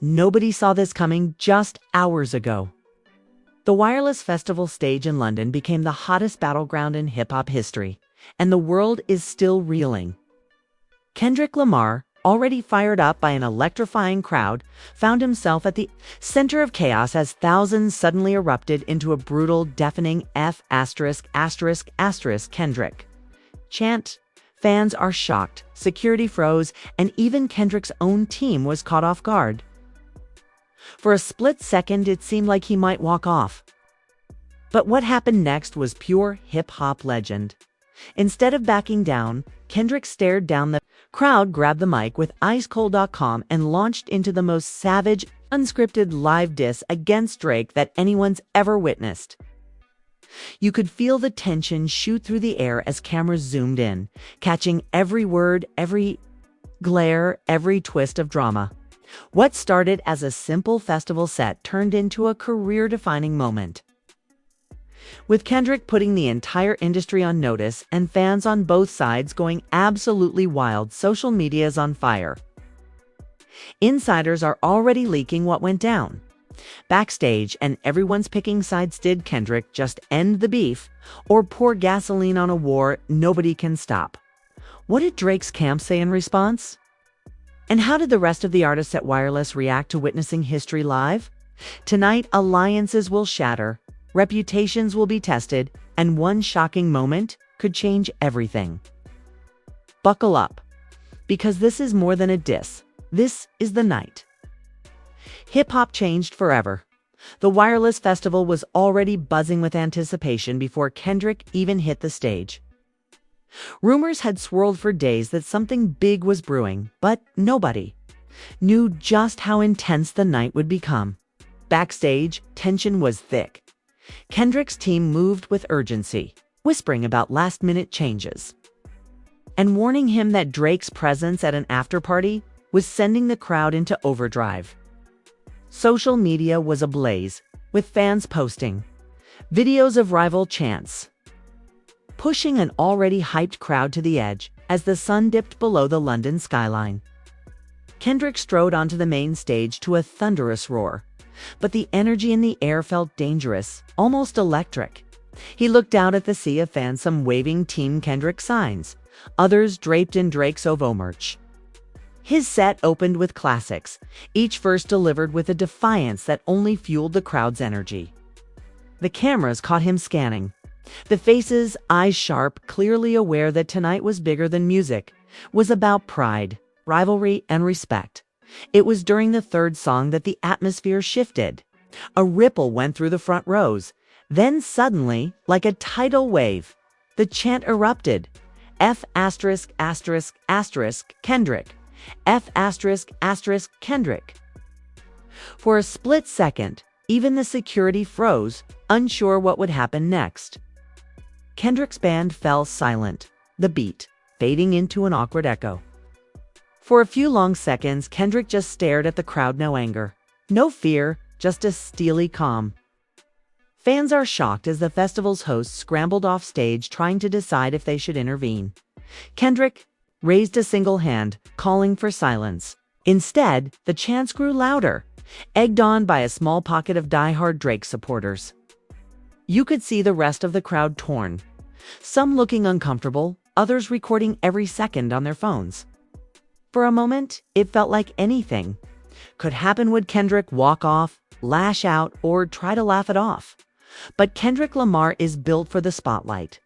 nobody saw this coming just hours ago. The Wireless Festival stage in London became the hottest battleground in hip-hop history, and the world is still reeling. Kendrick Lamar, already fired up by an electrifying crowd, found himself at the center of chaos as thousands suddenly erupted into a brutal, deafening Kendrick. Chant. Fans are shocked, security froze, and even Kendrick's own team was caught off guard. For a split second, it seemed like he might walk off. But what happened next was pure hip-hop legend. Instead of backing down, Kendrick stared down the crowd, grabbed the mic with icecold.com, and launched into the most savage, unscripted live diss against Drake that anyone's ever witnessed. You could feel the tension shoot through the air as cameras zoomed in, catching every word, every glare, every twist of drama. What started as a simple festival set turned into a career-defining moment. With Kendrick putting the entire industry on notice and fans on both sides going absolutely wild, social media is on fire. Insiders are already leaking what went down backstage, and everyone's picking sides. Did Kendrick just end the beef or pour gasoline on a war nobody can stop? What did Drake's camp say in response? And how did the rest of the artists at Wireless react to witnessing history live? Tonight, alliances will shatter, reputations will be tested, and one shocking moment could change everything. Buckle up, because this is more than a diss. This is the night. Hip-hop changed forever. The Wireless Festival was already buzzing with anticipation before Kendrick even hit the stage. Rumors had swirled for days that something big was brewing, but nobody knew just how intense the night would become. Backstage, tension was thick. Kendrick's team moved with urgency, whispering about last-minute changes, and warning him that Drake's presence at an afterparty was sending the crowd into overdrive. Social media was ablaze, with fans posting videos of rival Chants, pushing an already hyped crowd to the edge as the sun dipped below the London skyline. Kendrick strode onto the main stage to a thunderous roar, but the energy in the air felt dangerous, almost electric. He looked out at the sea of fans, some waving Team Kendrick signs, others draped in Drake's OVO merch. His set opened with classics, each verse delivered with a defiance that only fueled the crowd's energy. The cameras caught him scanning. The faces, eyes sharp, clearly aware that tonight was bigger than music, was about pride, rivalry, and respect. It was during the third song that the atmosphere shifted. A ripple went through the front rows. Then suddenly, like a tidal wave, the chant erupted. Kendrick. Kendrick. For a split second, even the security froze, unsure what would happen next. Kendrick's band fell silent, the beat fading into an awkward echo. For a few long seconds, Kendrick just stared at the crowd, no anger, no fear, just a steely calm. Fans are shocked as the festival's hosts scrambled off stage trying to decide if they should intervene. Kendrick raised a single hand, calling for silence. Instead, the chants grew louder, egged on by a small pocket of die-hard Drake supporters. You could see the rest of the crowd torn, some looking uncomfortable, others recording every second on their phones. For a moment, it felt like anything could happen. Would Kendrick walk off, lash out, or try to laugh it off? But Kendrick Lamar is built for the spotlight.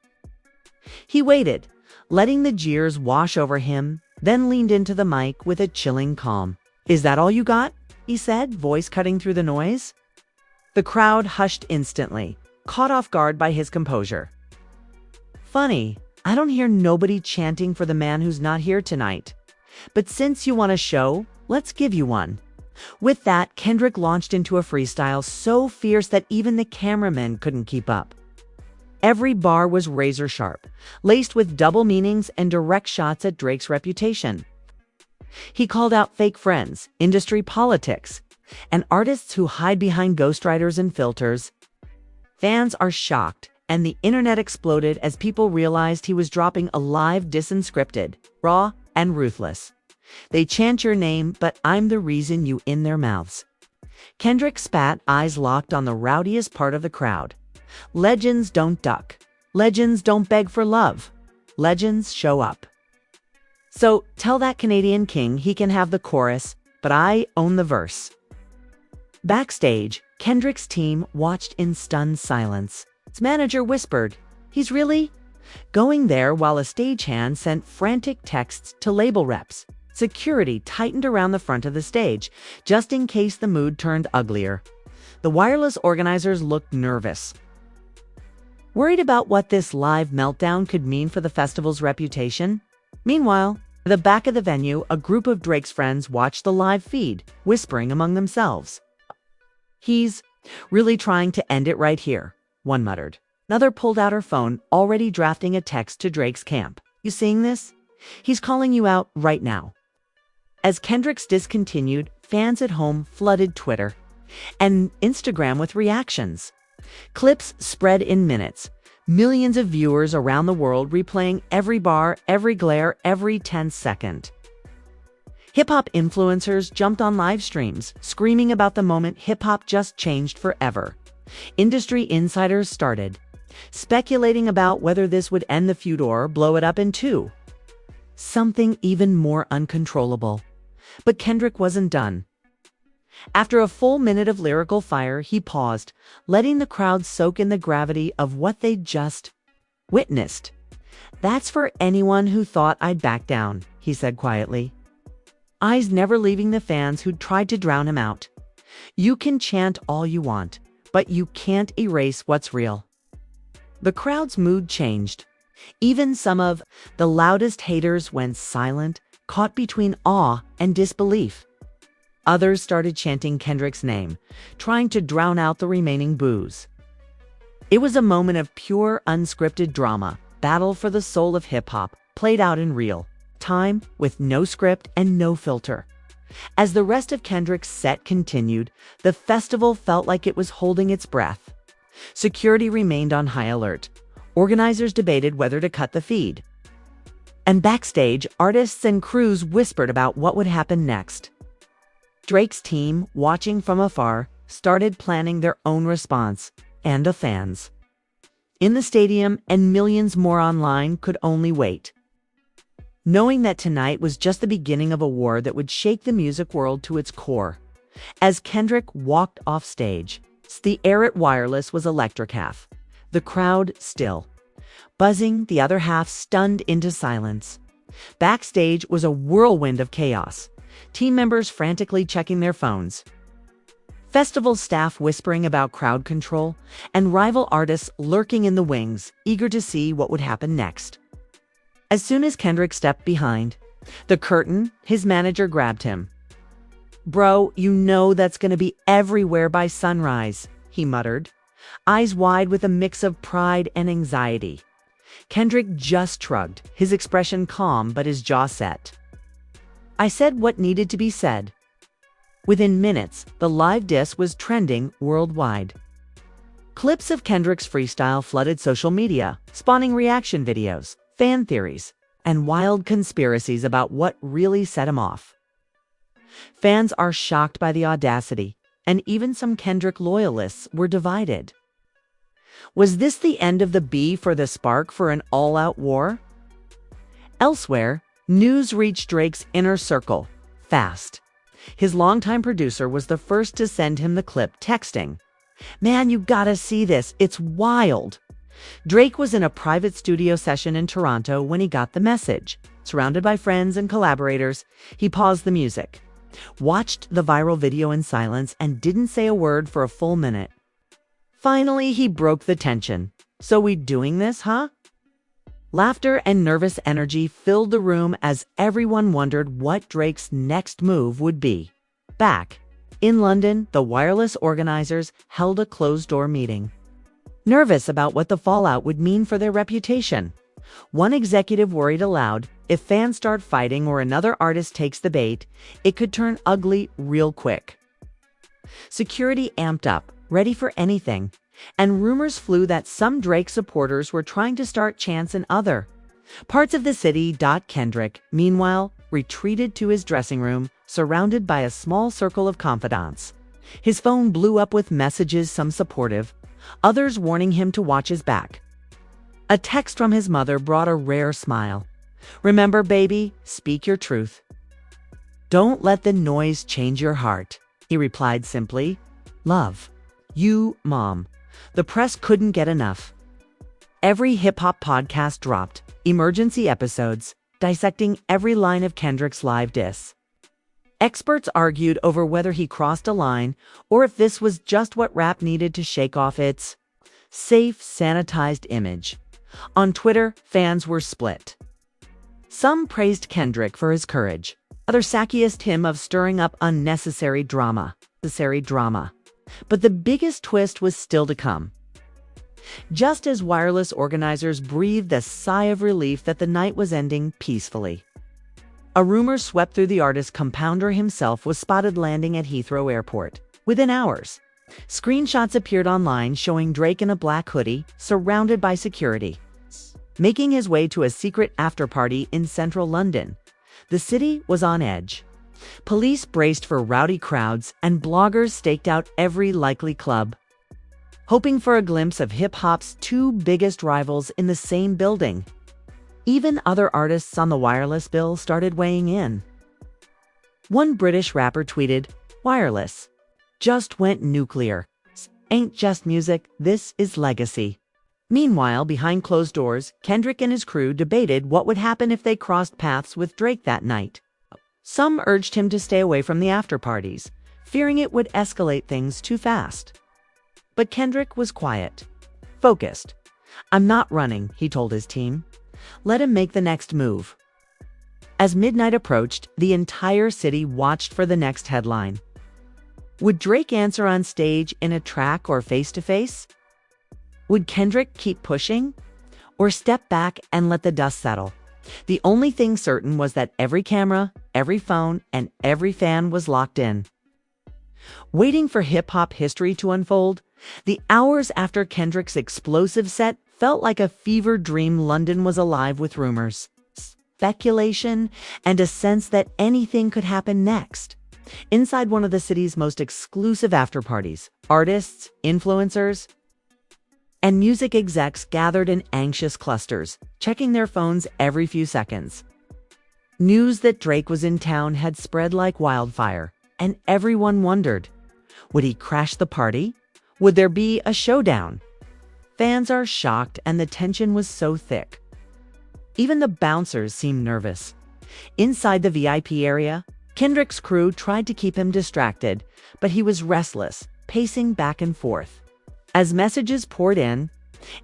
He waited, letting the jeers wash over him, then leaned into the mic with a chilling calm. "Is that all you got?" he said, voice cutting through the noise. The crowd hushed instantly, caught off guard by his composure. "Funny, I don't hear nobody chanting for the man who's not here tonight. But since you want a show, let's give you one." With that, Kendrick launched into a freestyle so fierce that even the cameramen couldn't keep up. Every bar was razor sharp, laced with double meanings and direct shots at Drake's reputation. He called out fake friends, industry politics, and artists who hide behind ghostwriters and filters. Fans are shocked, and the internet exploded as people realized he was dropping a live diss, unscripted, raw, and ruthless. They chant your name, but I'm the reason you in their mouths. Kendrick spat, eyes locked on the rowdiest part of the crowd. Legends don't duck. Legends don't beg for love. Legends show up. So tell that Canadian king he can have the chorus, but I own the verse. Backstage, Kendrick's team watched in stunned silence. His manager whispered, "He's really going there," while a stagehand sent frantic texts to label reps. Security tightened around the front of the stage, just in case the mood turned uglier. The wireless organizers looked nervous, worried about what this live meltdown could mean for the festival's reputation. Meanwhile, at the back of the venue, a group of Drake's friends watched the live feed, whispering among themselves. "He's really trying to end it right here," one muttered. Another pulled out her phone, already drafting a text to Drake's camp. "You seeing this? He's calling you out right now." As Kendrick's discontinued, fans at home flooded Twitter and Instagram with reactions. Clips spread in minutes. Millions of viewers around the world replaying every bar, every glare, every 10 second. Hip-hop influencers jumped on live streams, screaming about the moment hip-hop just changed forever. Industry insiders started speculating about whether this would end the feud or blow it up in two. Something even more uncontrollable. But Kendrick wasn't done. After a full minute of lyrical fire, he paused, letting the crowd soak in the gravity of what they'd just witnessed. "That's for anyone who thought I'd back down," he said quietly, eyes never leaving the fans who'd tried to drown him out. "You can chant all you want, but you can't erase what's real." The crowd's mood changed. Even some of the loudest haters went silent, caught between awe and disbelief. Others started chanting Kendrick's name, trying to drown out the remaining boos. It was a moment of pure, unscripted drama, battle for the soul of hip-hop, played out in real time, with no script and no filter. As the rest of Kendrick's set continued, the festival felt like it was holding its breath. Security remained on high alert. Organizers debated whether to cut the feed. And backstage, artists and crews whispered about what would happen next. Drake's team, watching from afar, started planning their own response, and the fans in the stadium and millions more online could only wait, knowing that tonight was just the beginning of a war that would shake the music world to its core. As Kendrick walked off stage, the air at Wireless was electric, half the crowd still buzzing, the other half stunned into silence. Backstage was a whirlwind of chaos. Team members frantically checking their phones, festival staff whispering about crowd control, and rival artists lurking in the wings, eager to see what would happen next. As soon as Kendrick stepped behind the curtain, his manager grabbed him. "Bro, you know that's gonna be everywhere by sunrise," he muttered, eyes wide with a mix of pride and anxiety. Kendrick just shrugged, his expression calm but his jaw set. "I said what needed to be said." Within minutes, the live diss was trending worldwide. Clips of Kendrick's freestyle flooded social media, spawning reaction videos, fan theories, and wild conspiracies about what really set him off. Fans are shocked by the audacity, and even some Kendrick loyalists were divided. Was this the end of the beef or the spark for an all-out war? Elsewhere, news reached Drake's inner circle fast. His longtime producer was the first to send him the clip, texting, "Man, you gotta see this, it's wild." Drake was in a private studio session in Toronto when he got the message. Surrounded by friends and collaborators, he paused the music, watched the viral video in silence, and didn't say a word for a full minute. Finally, he broke the tension. "So we doing this, huh?" Laughter and nervous energy filled the room as everyone wondered what Drake's next move would be. Back in London, the Wireless organizers held a closed-door meeting, nervous about what the fallout would mean for their reputation. One executive worried aloud, if fans start fighting or another artist takes the bait, it could turn ugly real quick. Security amped up, ready for anything, and rumors flew that some Drake supporters were trying to start chants in other parts of the city. Kendrick, meanwhile, retreated to his dressing room, surrounded by a small circle of confidants. His phone blew up with messages, some supportive, others warning him to watch his back. A text from his mother brought a rare smile. "Remember, baby, speak your truth. Don't let the noise change your heart," he replied simply. "Love. You, Mom." The press couldn't get enough. Every hip-hop podcast dropped, emergency episodes, dissecting every line of Kendrick's live diss. Experts argued over whether he crossed a line or if this was just what rap needed to shake off its safe, sanitized image. On Twitter, fans were split. Some praised Kendrick for his courage. Others accused him of stirring up unnecessary drama. But the biggest twist was still to come. Just as wireless organizers breathed a sigh of relief that the night was ending peacefully, a rumor swept through the artist compounder himself was spotted landing at Heathrow Airport. Within hours, screenshots appeared online showing Drake in a black hoodie, surrounded by security, making his way to a secret afterparty in central London. The city was on edge. Police braced for rowdy crowds, and bloggers staked out every likely club, hoping for a glimpse of hip-hop's two biggest rivals in the same building. Even other artists on the wireless bill started weighing in. One British rapper tweeted, "Wireless just went nuclear. Ain't just music, this is legacy." Meanwhile, behind closed doors, Kendrick and his crew debated what would happen if they crossed paths with Drake that night. Some urged him to stay away from the after-parties, fearing it would escalate things too fast. But Kendrick was quiet, focused. "I'm not running," he told his team. "Let him make the next move." As midnight approached, the entire city watched for the next headline. Would Drake answer on stage, in a track, or face-to-face? Would Kendrick keep pushing, or step back and let the dust settle? The only thing certain was that every camera, every phone, and every fan was locked in, waiting for hip-hop history to unfold. The hours after Kendrick's explosive set felt like a fever dream. London was alive with rumors, speculation, and a sense that anything could happen next. Inside one of the city's most exclusive after-parties, artists, influencers, and music execs gathered in anxious clusters, checking their phones every few seconds. News that Drake was in town had spread like wildfire, and everyone wondered, would he crash the party? Would there be a showdown? Fans are shocked, and the tension was so thick. Even the bouncers seemed nervous. Inside the VIP area, Kendrick's crew tried to keep him distracted, but he was restless, pacing back and forth. As messages poured in,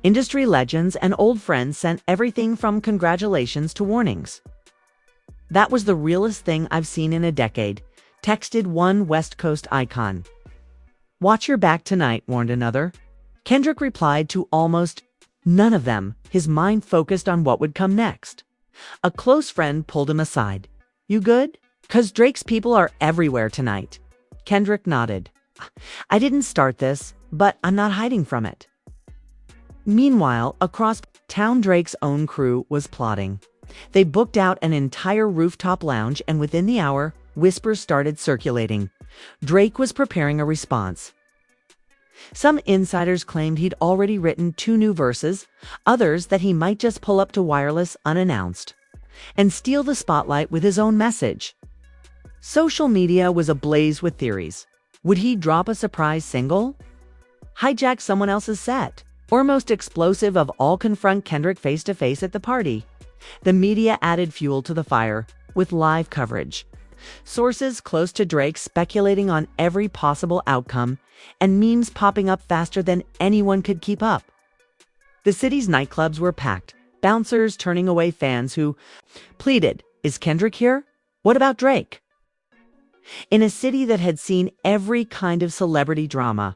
industry legends and old friends sent everything from congratulations to warnings. "That was the realest thing I've seen in a decade," texted one West Coast icon. "Watch your back tonight," warned another. Kendrick replied to almost none of them, his mind focused on what would come next. A close friend pulled him aside. "You good? 'Cause Drake's people are everywhere tonight." Kendrick nodded. "I didn't start this, but I'm not hiding from it." Meanwhile, across town, Drake's own crew was plotting. They booked out an entire rooftop lounge, and within the hour, whispers started circulating. Drake was preparing a response. Some insiders claimed he'd already written 2 new verses, others that he might just pull up to wireless unannounced and steal the spotlight with his own message. Social media was ablaze with theories. Would he drop a surprise single? Hijack someone else's set? Or most explosive of all, confront Kendrick face-to-face at the party? The media added fuel to the fire with live coverage. Sources close to Drake speculating on every possible outcome, and memes popping up faster than anyone could keep up. The city's nightclubs were packed, bouncers turning away fans who pleaded, "Is Kendrick here? What about Drake?" In a city that had seen every kind of celebrity drama,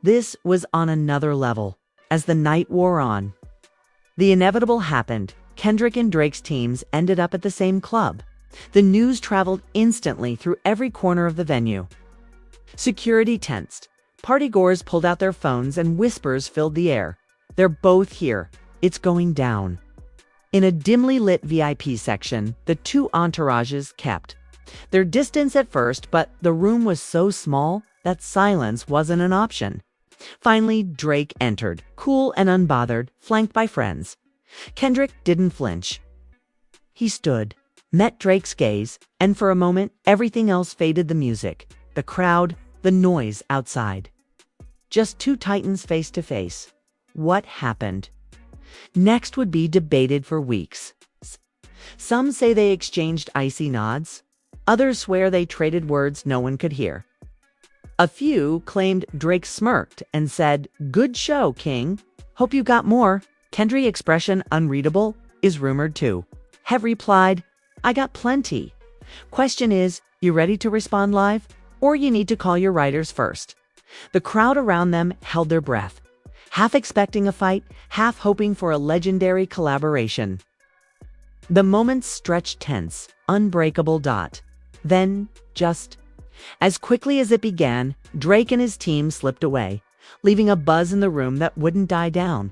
this was on another level. As the night wore on, the inevitable happened. Kendrick and Drake's teams ended up at the same club. The news traveled instantly through every corner of the venue. Security tensed. Partygoers pulled out their phones, and whispers filled the air. "They're both here. It's going down." In a dimly lit VIP section, the two entourages kept their distance at first, but the room was so small that silence wasn't an option. Finally, Drake entered, cool and unbothered, flanked by friends. Kendrick didn't flinch. He stood, met Drake's gaze, and for a moment, everything else faded: the music, the crowd, the noise outside. Just two titans face to face. What happened? Next would be debated for weeks. Some say they exchanged icy nods. Others swear they traded words no one could hear. A few claimed Drake smirked and said, "Good show, King. Hope you got more." Kendrick's expression, unreadable, is rumored too. Have replied, "I got plenty." Question is, you ready to respond live? Or you need to call your writers first? The crowd around them held their breath, half expecting a fight, half hoping for a legendary collaboration. The moments stretched tense, unbreakable. Then, just as quickly as it began, Drake and his team slipped away, leaving a buzz in the room that wouldn't die down.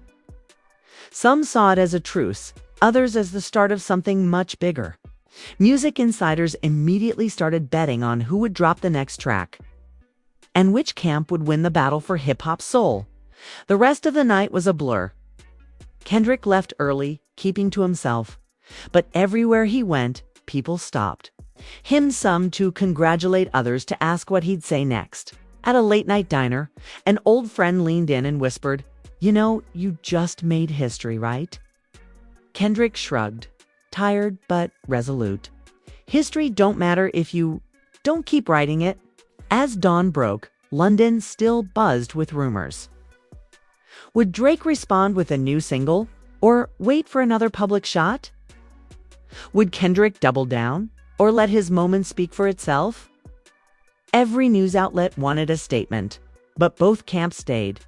Some saw it as a truce, others as the start of something much bigger. Music insiders immediately started betting on who would drop the next track and which camp would win the battle for hip-hop soul. The rest of the night was a blur. Kendrick left early, keeping to himself, but everywhere he went, people stopped him, some to congratulate, others to ask what he'd say next. At a late-night diner, an old friend leaned in and whispered, "You know, you just made history, right?" Kendrick shrugged, tired but resolute. History don't matter if you don't keep writing it. As dawn broke, London still buzzed with rumors. Would Drake respond with a new single, or wait for another public shot? Would Kendrick double down, or let his moment speak for itself? Every news outlet wanted a statement, but both camps stayed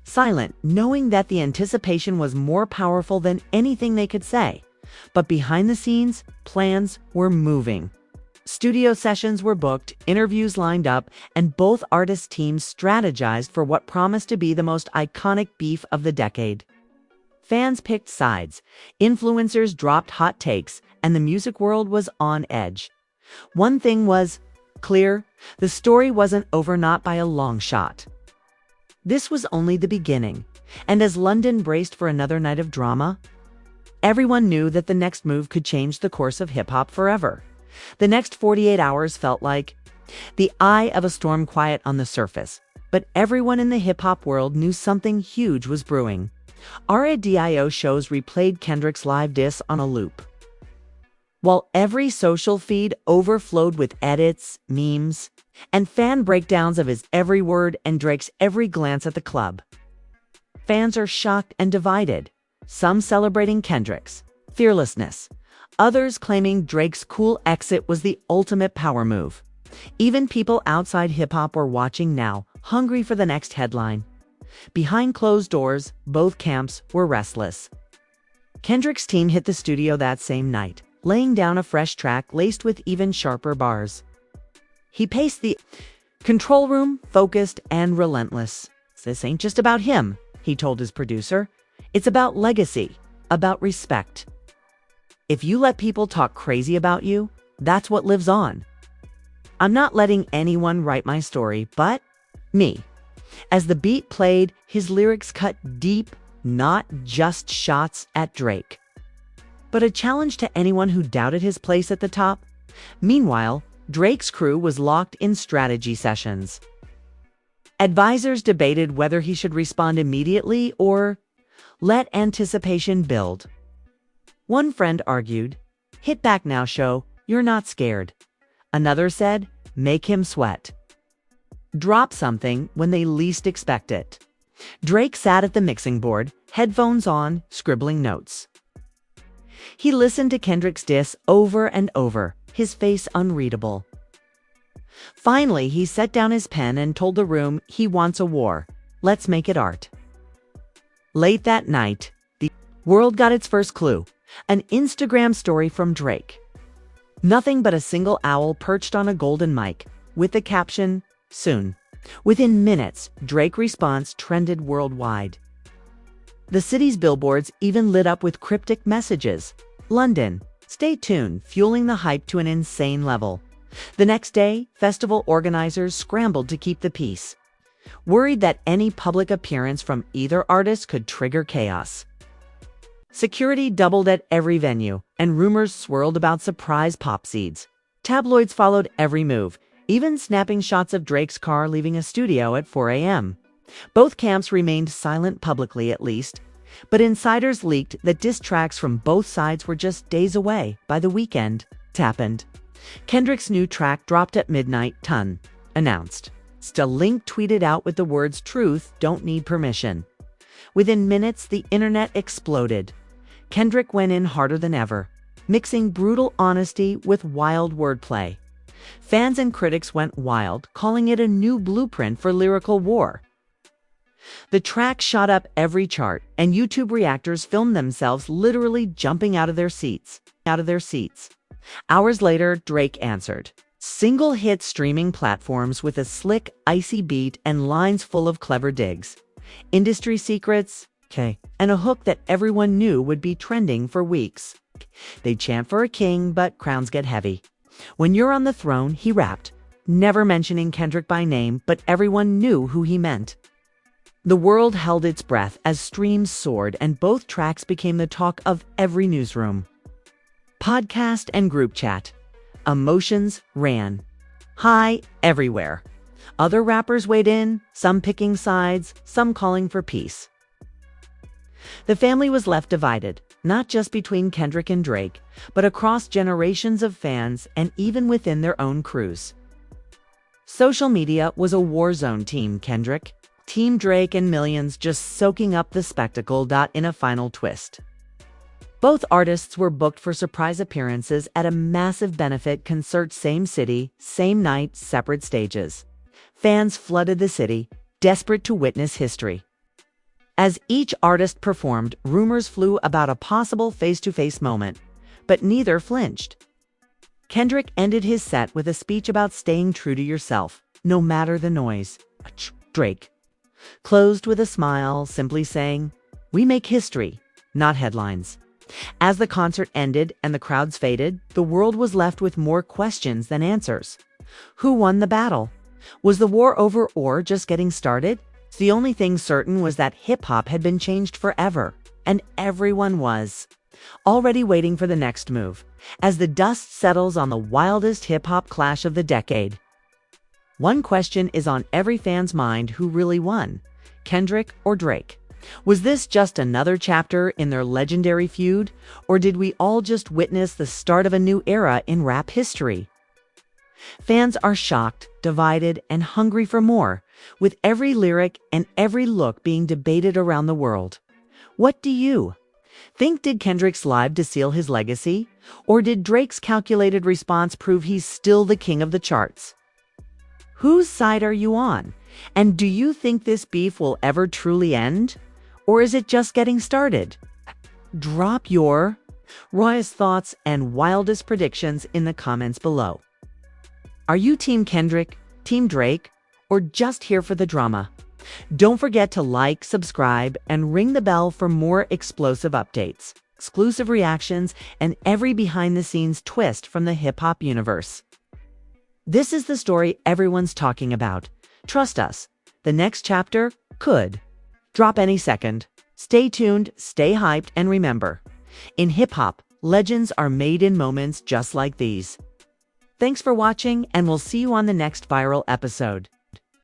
silent, knowing that the anticipation was more powerful than anything they could say. But behind the scenes, plans were moving. Studio sessions were booked, interviews lined up, and both artist teams strategized for what promised to be the most iconic beef of the decade. Fans picked sides, influencers dropped hot takes, and the music world was on edge. One thing was clear: the story wasn't over, not by a long shot. This was only the beginning, and as London braced for another night of drama, everyone knew that the next move could change the course of hip-hop forever. The next 48 hours felt like the eye of a storm, quiet on the surface, but everyone in the hip-hop world knew something huge was brewing. RADIO shows replayed Kendrick's live diss on a loop, while every social feed overflowed with edits, memes, and fan breakdowns of his every word and Drake's every glance at the club. Fans are shocked and divided, some celebrating Kendrick's fearlessness, others claiming Drake's cool exit was the ultimate power move. Even people outside hip-hop were watching now, hungry for the next headline. Behind closed doors, both camps were restless. Kendrick's team hit the studio that same night, laying down a fresh track laced with even sharper bars. He paced the control room, focused and relentless. "This ain't just about him," he told his producer. "It's about legacy, about respect. If you let people talk crazy about you, that's what lives on. I'm not letting anyone write my story, but me." As the beat played, his lyrics cut deep, not just shots at Drake, but a challenge to anyone who doubted his place at the top. Meanwhile, Drake's crew was locked in strategy sessions. Advisors debated whether he should respond immediately or let anticipation build. One friend argued, "Hit back now, show you're not scared." Another said, "Make him sweat. Drop something when they least expect it." Drake sat at the mixing board, headphones on, scribbling notes. He listened to Kendrick's diss over and over, his face unreadable. Finally, he set down his pen and told the room he wants a war. Let's make it art. Late that night, the world got its first clue, an Instagram story from Drake. Nothing but a single owl perched on a golden mic, with the caption, "Soon." Within minutes, Drake's response trended worldwide. The city's billboards even lit up with cryptic messages. London, stay tuned, fueling the hype to an insane level. The next day, festival organizers scrambled to keep the peace, worried that any public appearance from either artist could trigger chaos. Security doubled at every venue, and rumors swirled about surprise pop seeds. Tabloids followed every move, even snapping shots of Drake's car leaving a studio at 4 a.m. Both camps remained silent publicly, at least, but insiders leaked that diss tracks from both sides were just days away. By the weekend, it happened. Kendrick's new track dropped at midnight, Ton, announced. A link tweeted out with the words "Truth, don't need permission." Within minutes, the internet exploded. Kendrick went in harder than ever, mixing brutal honesty with wild wordplay. Fans and critics went wild, calling it a new blueprint for lyrical war. The track shot up every chart, and YouTube reactors filmed themselves literally jumping out of their seats. Hours later, Drake answered. Single hit streaming platforms with a slick, icy beat and lines full of clever digs. Industry secrets, and a hook that everyone knew would be trending for weeks. They chant for a king, but crowns get heavy. When you're on the throne, he rapped, never mentioning Kendrick by name, but everyone knew who he meant. The world held its breath as streams soared, and both tracks became the talk of every newsroom, podcast, and group chat. Emotions ran high everywhere. Other rappers weighed in, some picking sides, some calling for peace. The family was left divided, not just between Kendrick and Drake, but across generations of fans and even within their own crews. Social media was a war zone. Team Kendrick, Team Drake, and millions just soaking up the spectacle. In a final twist, both artists were booked for surprise appearances at a massive benefit concert, same city, same night, separate stages. Fans flooded the city, desperate to witness history. As each artist performed, rumors flew about a possible face-to-face moment, but neither flinched. Kendrick ended his set with a speech about staying true to yourself, no matter the noise. Drake closed with a smile, simply saying, "We make history, not headlines." As the concert ended and the crowds faded, the world was left with more questions than answers. Who won the battle? Was the war over or just getting started? The only thing certain was that hip-hop had been changed forever, and everyone was already waiting for the next move, as the dust settles on the wildest hip-hop clash of the decade. One question is on every fan's mind: who really won, Kendrick or Drake? Was this just another chapter in their legendary feud, or did we all just witness the start of a new era in rap history? Fans are shocked, divided, and hungry for more, with every lyric and every look being debated around the world. What do you think? Did Kendrick's live to seal his legacy, or did Drake's calculated response prove he's still the king of the charts? Whose side are you on? And do you think this beef will ever truly end? Or is it just getting started? Drop your rawest thoughts and wildest predictions in the comments below. Are you Team Kendrick, Team Drake, or just here for the drama? Don't forget to like, subscribe, and ring the bell for more explosive updates, exclusive reactions, and every behind-the-scenes twist from the hip-hop universe. This is the story everyone's talking about. Trust us, the next chapter could drop any second. Stay tuned, stay hyped, and remember, in hip-hop, legends are made in moments just like these. Thanks for watching, and we'll see you on the next viral episode.